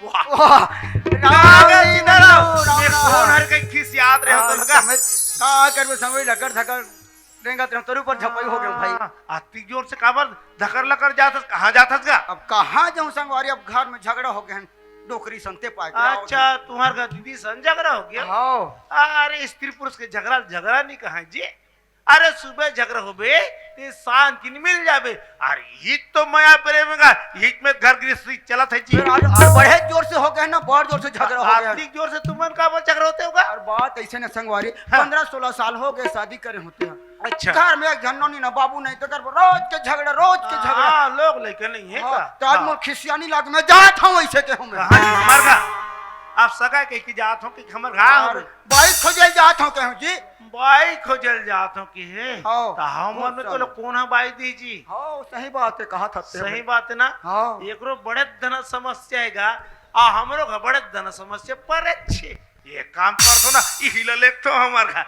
वाह कौन हर कहीं खिस याद रहे तो लगा का करबे समय लकर धकर देंगा तेरे ऊपर झपाई हो गए भाई। अति जोर से काबर धकर लकर जात कहां जातस का? अब कहाँ जाऊं संगवारी, अब घर में झगड़ा हो गया डोकरी संते पाए। अच्छा तुम्हारे घर दीदी सन झगड़ा हो गया? हाँ अरे स्त्री पुरुष के झगड़ा झगड़ा नहीं कहा जी। अरे सुबह झगड़ा हो बे ते शांत की मिल जाबे। अरे हित तो माया प्रेमेगा हित में घर गृहस्थी चला था जी। बड़े जोर से हो गए ना, बहुत जोर से झगड़ा हो गया। आर्थिक जोर से तुमन का झगड़ा होते होगा? और बात ऐसे न संगवारी, हाँ। 15-16 साल हो गए शादी करे होते हैं। अच्छा घर में एक झन्नो नहीं ना बाबू नहीं तो कर रोज के झगड़ा रोज के झगड़ा। हाँ लोग लेकर नहीं है का? तो आज मोर खिसियानी लाग मैं जात हूं ऐसे के हूं मैं। हाँ जी हमार का आप सगा के की जात हो कि हमर घाव बाइक खोजे जात हूं कहूं जी। बाई खोजल जात हो कि है हाँ। तो हमर में तो कौन है बाई दी जी? हाँ सही बात है, कहा था सही बात है ना। हाँ। एकरो बड़े धन समस्या हैगा आ हमरो का बड़े धन समस्या पर अच्छे ये काम करतो ना ई हिला लेख तो हमार का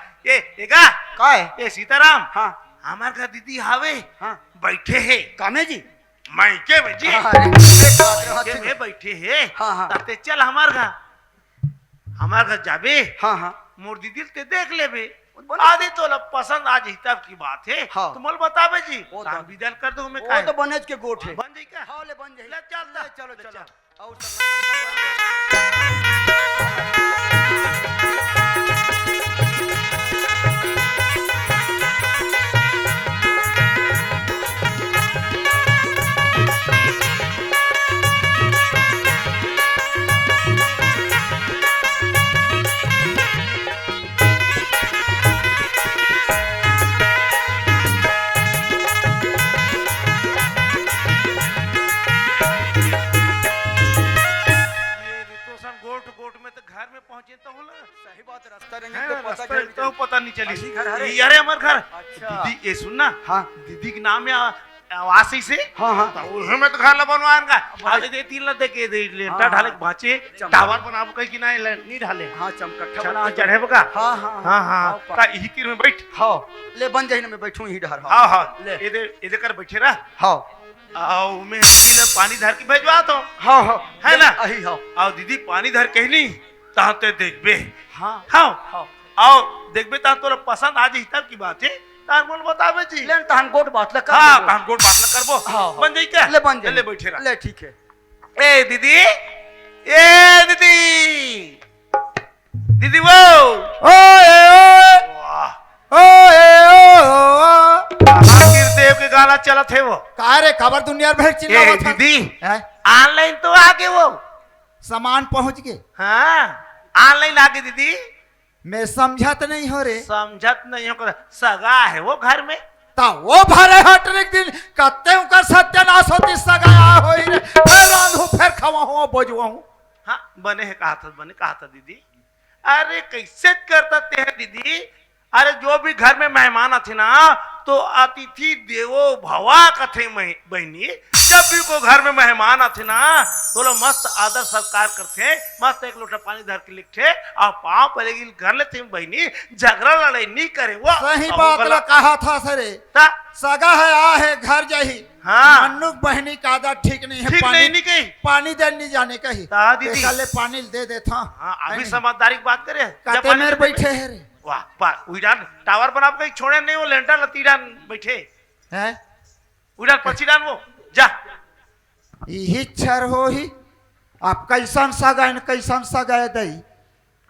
एगा काय ए सीताराम हाँ हमार का दीदी हावे हाँ बैठे है कामे जी मायके में जी अरे मायके में बैठे है हाँ, हाँ। ताते चल हमार का जाबे हाँ हाँ मोर दीदी ते देख लेबे आदि तो पसंद आज हिसाब की बात है। हाँ। तुम बताबे जी वो तो- काम विदल कर दो मैं वो तो बनेज के गोठ है। बन जाई का? हाँ ले बन जाए। ले चल ले चलो ले चलो चल। और सब घर में पहुंचे तो होला सही बात है, रास्ता रहेंगे है, तो पता रास्ता चल तो पता नहीं चली। अभी घर हरे? ये अरे हमार घर अच्छा। दीदी ये सुनना हाँ दीदी के नाम है आवासी से हाँ हाँ तो उहे में तो घर ला बनवाएंगा आगे दे तीन ला दे के दे लेंटा हाँ, ढाले हाँ। बाचे चमक। टावर बनाबो कहीं कि नहीं ढाले हाँ चमकट्ठा छत बना पे चढ़े बका हाँ हाँ हां हां का यही तीर में बैठ हाँ ले बन जाए ना मैं बैठूं ही डर हां हां ले। इधर कर बैठे रहा हाँ आओ मैं दीदी ने पानी धर के भेजवा तो हाँ हाँ है ना? अही हाँ आओ दीदी पानी धर कहनी ताते देखबे हाँ हाँ हाँ आओ देखबे ता तोरा पसंद आज हिसाब की बात है तार बोल बताबे जी ले तहन गोट बात लगा हाँ काम गोट बात ना करबो हाँ, बन जाई क्या? ले बन जाए ले बैठे रहा ले ठीक है। ए दीदी दीदी वो ओए वाह ओए महावीर देव के गाना चला थे वो का रे खबर दुनिया भर चिल्ला ए दीदी ऑनलाइन तो आगे वो सामान पहुंच गए। हाँ ऑनलाइन आगे दीदी मैं समझत नहीं हो रे समझत नहीं हो सगा है वो घर में ता वो भरे हटरिक दिन कत्ते उकर सत्यानाश होती सगाया होई रे फिर रांधू फिर खवाहू बोझवाहू। हाँ बने कहा था दीदी अरे कैसे करता ते है दीदी अरे जो भी घर में मेहमान आते ना तो अतिथि देवो भवा कथे बहनी जब भी को घर में मेहमान आते ना तो लोग मस्त आदर सत्कार करते मस्त एक लोटा पानी धर के लिखते और पाँव पड़ेगी घर लेते बहनी झगड़ा लड़ाई नहीं करे वो सही बात ला कहा था सरे ता सगा है आ है घर जाही हाँ। मन्नुक बहनी का आदत ठीक नहीं है। ठीक नहीं कही पानी दे नहीं जाने का ही ता दीदी ले पानी दे देता हाँ अभी समझदारी की बात करे काते मेर बैठे है रे वाह वाह उड़ान टावर बना के छोड़े नहीं वो लेंटा लतीडान बैठे हैं उड़ान पछीडान वो जा यही छर हो ही आप कैसन सगाए दई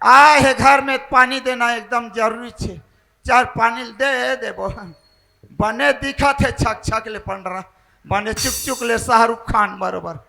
आए है घर में पानी देना एकदम जरूरी छे चार पानी दे देबो बने दिखा थे छक छक ले पड़ रहा बने चुक चुक ले शाहरुख खान बरोबर।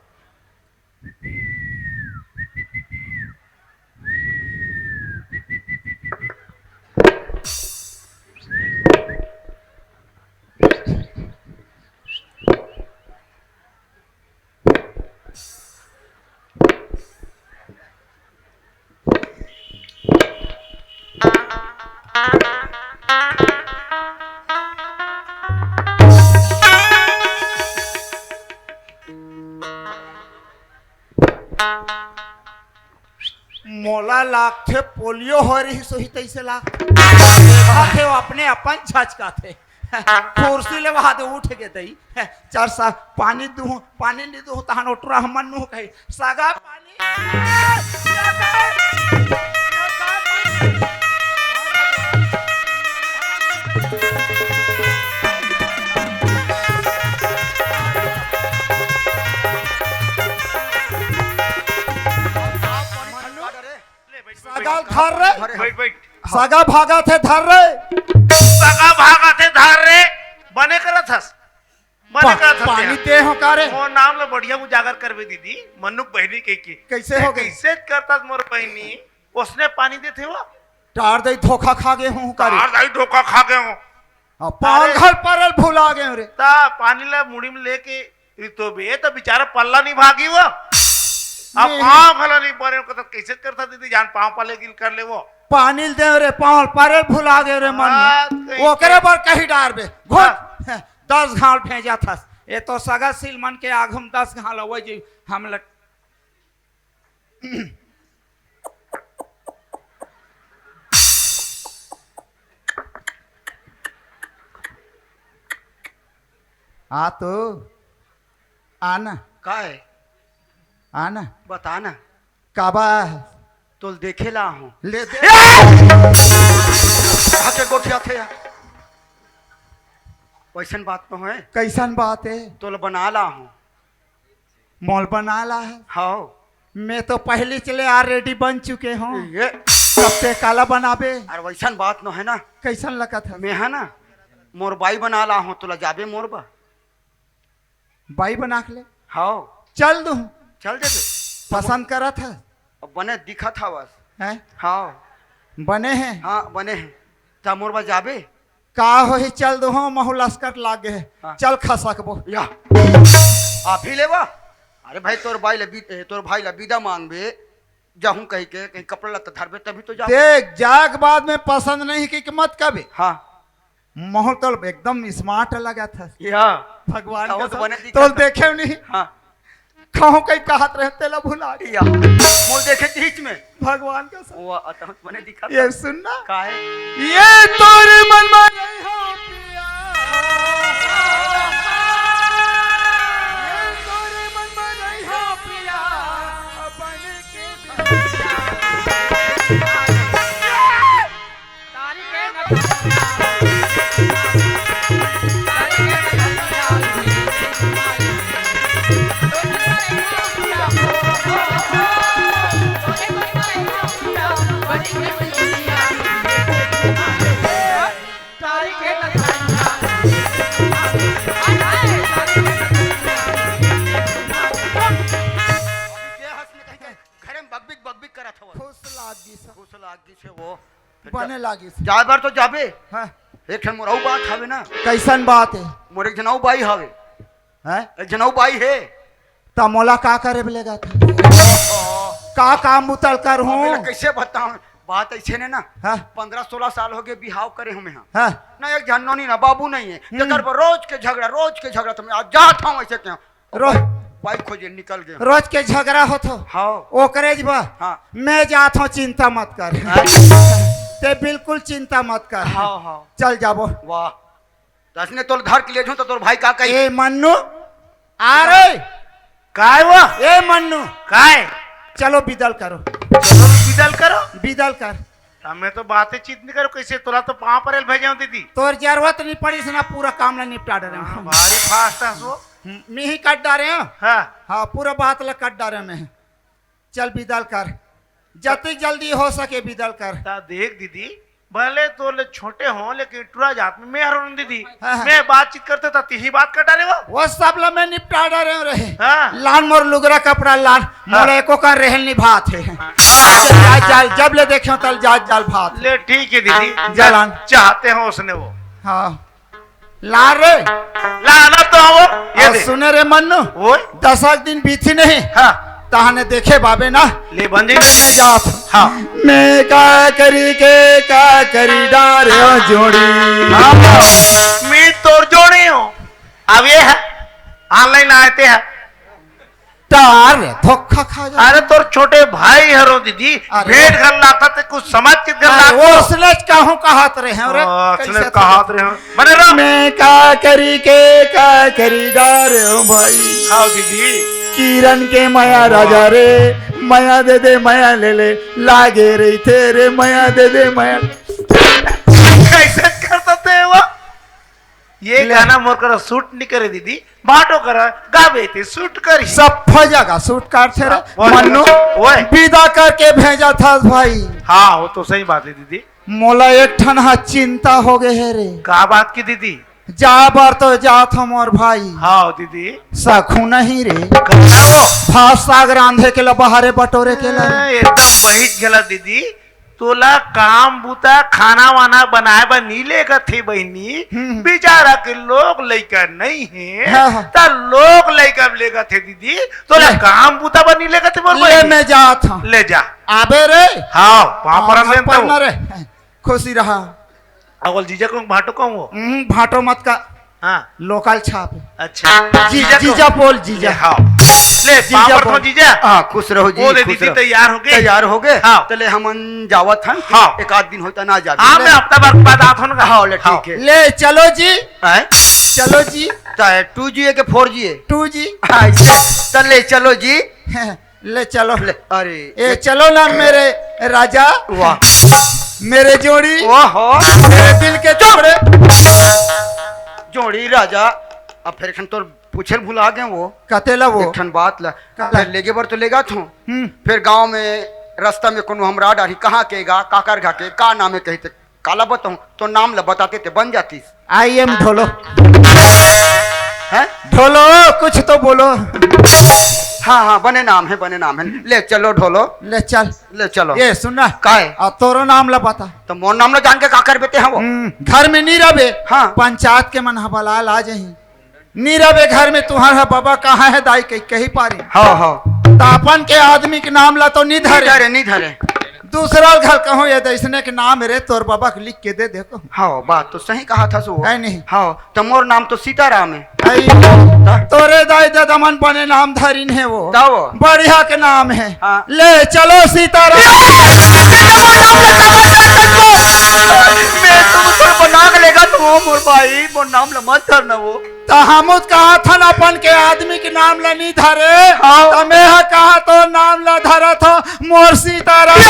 मोला लाख थे पोलियो हो रही सोही तैसे लाख थे अपने अपन छचका थे कुर्सी ले वहां दे उठ के दई चार सा पानी नहीं दू तहन ओटरा हमन नु कही सागा पानी सगा धर रे, बैठ बैठ सगा भागा थे धर रे, सगा भागा थे धार रे बने करत हस बने करत हस पानी दे हो का रे, वो नाम ले बढ़िया उजागर करबे दीदी मन्नुक बहनी के की कैसे हो गई? कैसे करता मोर बहनी उसने पानी देते हो टार दई धोखा खा गए हूँ का रे, तार दाई धोखा खा गए हो पागल परल भुला गए रे, ता पानी ला मुड़ी में लेके तो बे तो बेचारा पल्ला नहीं भागी वो अब पाँव भला नहीं पड़े को तो कैसे करता दीदी जान पाँव पाले गिल कर ले वो पानी दे रे, पाँव परल भुला गए रे मन कहीं- ओकरे पर कहीं डार बे घुट 10 घाल भेजा था, ये तो सगा सिल मन के आग हम 10 घाल वो जी हम लग आ तो आना का है आना बता ना काबा तो देखेला हूँ ले दे आके गोठिया थे वैसन बात तो है कैसन बात है, तो बना ला हूँ मॉल बना ला है, हाँ मैं तो पहले चले ऑलरेडी बन चुके हूँ, ये कब से काला बनाबे, और वैसन बात न है ना कैसन लगा था मैं है ना मोर बाई बना ला हूँ तो जाबे मोर बा बाई बना के ले हाँ चल दू चल जाबे पसंद करा था अब बने दिखा था बस है हाँ बने हैं हाँ बने हैं जा मोर बा जाबे का हो ही चल दो हो महु लस्कर लागे है हाँ। चल खसकबो या आप ही लेवा अरे भाई तोर भाई तोर भाई ला विदा मांगबे जाहूं कहीं के कहीं कपड़ा लत्ता धरबे तभी तो जा देख जाग बाद में पसंद नहीं की मत कबे हाँ महु तो एकदम स्मार्ट लगा था या भगवान हाँ, का तो बने तो दिखा था। देखे नहीं हाँ कहूँ कहीं कहत रहते ला भुला गई। या मोर देखे थीच में भगवान का वो आता बने दिखा ये सुनना का है ये तोरे मन में नहीं हो पिया, ये तोरे मन में नहीं हो पिया, बन के घरे में बकबिक बकबिक करा था खुश लागी सा खुश लागी से वो बने लागी सा जाए बार तो जाबे हाँ एक ठन मोर बात हवे ना कैसन बात है मोर एक जनऊ बाई हवे हैं एक जनऊ बाई है तमोला का करे बोलेगा था का काम उतल कर हूँ अबे ला कैसे बताऊं बात ऐसे ने ना हाँ 15-16 साल हो गए बिहाव करे हमें यहाँ हाँ ना एक झन्नोनी ना बाबू नहीं है जगह पर रोज के झगड़ा तो मैं आज जात हूँ ऐसे क्यों रो बाइक खोजे निकल गए रोज के झगड़ा होतो हाँ ओकरे जबा हाँ मैं जात हूँ चिंता मत कर हाँ ते बिल्कुल चिंता मत कर हाँ हाँ चल जाबो वाह दसने तोर घर के ले जाऊं तो तोर भाई का कही ए मन्नू आ रे काय वो ए मन्नू काय चलो बिदल करो चलो विदल करो बिदल कर हमें तो बातें चीत नहीं करो कैसे तोला तो पाँव पर भेजा दीदी तोर जरूरत नहीं पड़ी से ना पूरा काम ला निपटा डरे भारी फास्ट है वो मैं ही काट डारे हैं हाँ हाँ पूरा बात ला काट डारे में चल बिदल कर जल्दी जल्दी हो सके बिदल कर ता देख दीदी भले तो ले छोटे हो लेकिन टूरा जात में मैं हरून दीदी हाँ, हाँ। मैं बातचीत करते था तीही बात कटा रे वो सब ला मैं निपटा डरे रहे हाँ। लान मोर लुगरा कपड़ा लान मोरे को का रहल नहीं भात है जाल जब ले देखे तल जाल भात ले ठीक है दीदी जलान। चाहते हो उसने वो हाँ ला रे लाना तो वो ये और दे सुने रे मन्नू वो 10 दिन बीती नहीं हाँ ताहने देखे बाबे ना ले बंदी मैं जात हाँ मैं का करी डारे जोड़ी हाँ मैं तोड़ जोड़ी हूँ अब ये है ऑनलाइन आते हैं तार धोखा खा जा अरे तोर छोटे भाई हरो दीदी अरे। भेंट कर लाता ते कुछ समझ के कर अरे वो लाता उसने कहूँ कहत रहे हैं रे उसने कैसे कहा तो- रहे हो बने रहो मैं का करी डारे भाई हाँ दीदी किरण के माया राजा रे माया दे दे माया ले ले लागे रही तेरे माया दे दे माया कैसे करता थे वो ये ले। गाना मोर कर शूट नहीं करे दीदी बाटो कर गावे थे शूट करी सब फजागा सूट काट थे रे बोल, मन्नू ओए। विदा करके भेजा था भाई हाँ वो तो सही बात है दीदी मोला एक ठन हा चिंता हो गए है रे का बात की दीदी जा बार तो जात हम और भाई हाँ दीदी सखू नहीं रे कहना वो भात साग रांधे के ला बाहरे बटोरे के ला एकदम बहित गला दीदी तोला काम बुता खाना वाना बनाए बा नहीं लेकर थे बहनी बेचारा के लोग लेकर नहीं है हाँ, हाँ। ता लोग लेकर लेकर थे दीदी तोला ले। काम बुता बा नहीं लेकर थे बोल ले बहनी। मैं जात हूँ ले जा आबे रे हाँ वहां पर हाँ, पर न तो रे खुशी रहा अवल जीजा को भाटो कौन वो भाटो मत का हाँ लोकल छाप अच्छा जीजा बोल जीजा हाँ ले जीजा पापड़ बोल। को जीजा हाँ खुश रहो जी वो ले खुश दीदी रहो। तैयार हो गए तैयार हो गए हाँ। चले हमन जावत हन हाँ। एक आध दिन होता ना जा हाँ मैं हफ्ता भर बाद आत हूँ हाँ ले ठीक है ले चलो जी हैं? चलो जी चाहे 2G के 4G 2G चले चलो जी ले चलो ले अरे ए चलो ना मेरे राजा वाह मेरे जोड़ी ओहो मेरे दिल के टुकड़े जोड़ी राजा अब फिर खन तो पूछल भुला गए वो कतेला वो एक ठन बात ला का? फिर लेगे बर तो लेगा थू फिर गांव में रास्ता में कोनो हमरा डारी कहाँ केगा काकर घा के का नाम है कहते काला बताऊं तो नाम ला बताते थे बन जाती आई एम ढोलो है ढोलो कुछ तो बोलो हाँ हाँ बने नाम है ले चलो ढोलो ले चल ले चलो ये सुनना काहे आ तोरो नाम ला बता तो मोर नाम ला जान के का कर बेते हैं वो घर में नहीं रहे हाँ। पंचायत के मन हबलाल आ जाही नहीं रहे घर में तुम्हारा बाबा कहाँ है दाई कहीं पारी हाँ हाँ तापन के आदमी के नाम ला तो नहीं धरे नहीं धरे दूसरा घर कहो ये दैसने के नाम रे तोर बाबा के लिख के दे देखो हाँ बात तो सही कहा था सो है नहीं हाँ तो मोर नाम तो सीताराम है आई तोरे दाई दादामन बने नाम धरिन है वो तब बढ़िया के नाम है हाँ। ले चलो सीताराम मैं तो बना के लेगा तो मोर भाई मोर नाम ला मत धरना वो तो हम कहा था ना अपन के आदमी के नाम ला नहीं धरे हाँ। तो मैं कहा तो नाम ला धरा था मोर सीताराम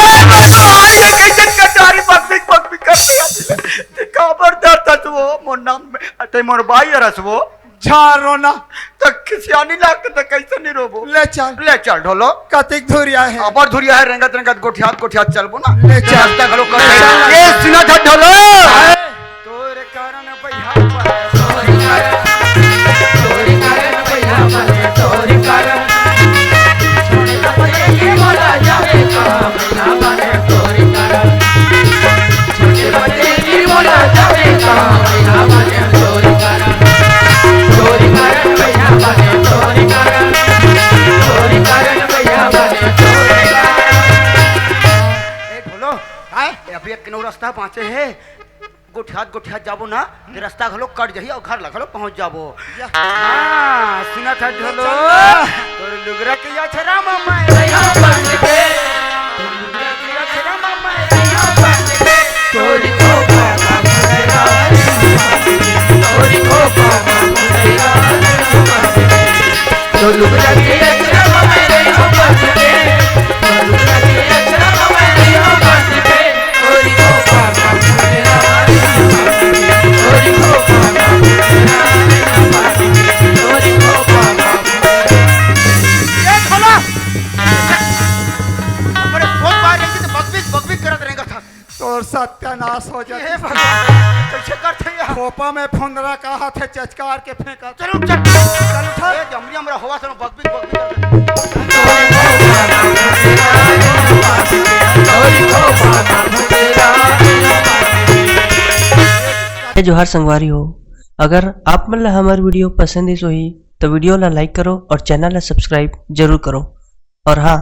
मोर नाम में मोर भाई रस वो झार रोना तो खिसियानी लाग तो कैसे नहीं रोबो ले चल ढोलो कतिक धुरिया है अबर धुरिया है रंगत रंगत गोठियात चलबो ना ले चल। रास्ता घलो कर ले चल। ए सुना था ढोलो तोरे कारण भैया अभी एक किनो रास्ता पहुंचे है गोठियात जाबो ना ते रास्ता घलो कट जही और घर लगलो पहुंच जाबो हां सुना था ढोलो तोर लुगरा के या छरा मामा रैया बन के तोर लुगरा के या छरा मामा रैया बन के तोरी को बाबा मेरा तोरी को बाबा मेरा तोर लुगरा के या छरा मामा रैया बन के तोर लुगरा के या छरा मामा रैया बन के तोरी को बाबा मेरा तोरी को बाबा मेरा तोरी को बाबा ये खोला बड़े फोन बाहर रही तो बकबिक करत रहेगा था तोर सत्यानाश हो जाए हे भगवान कैसे करते यार खोपा में फुंदरा का हाथ है चचकार के फेंका चलो चल उठा ये जमरी हमरा होवा सुनो बकबिक जोहार संगवारी हो अगर आप मन ला हमार वीडियो पसंद है ही तो वीडियो ला लाइक करो और चैनल ला सब्सक्राइब जरूर करो और हाँ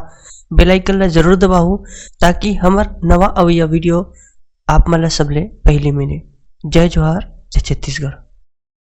बेल आइकन ला जरूर दबाओ ताकि हमार नवा अवैया वीडियो आप मन ला सबले पहले मिले। जय जोहार जय छत्तीसगढ़।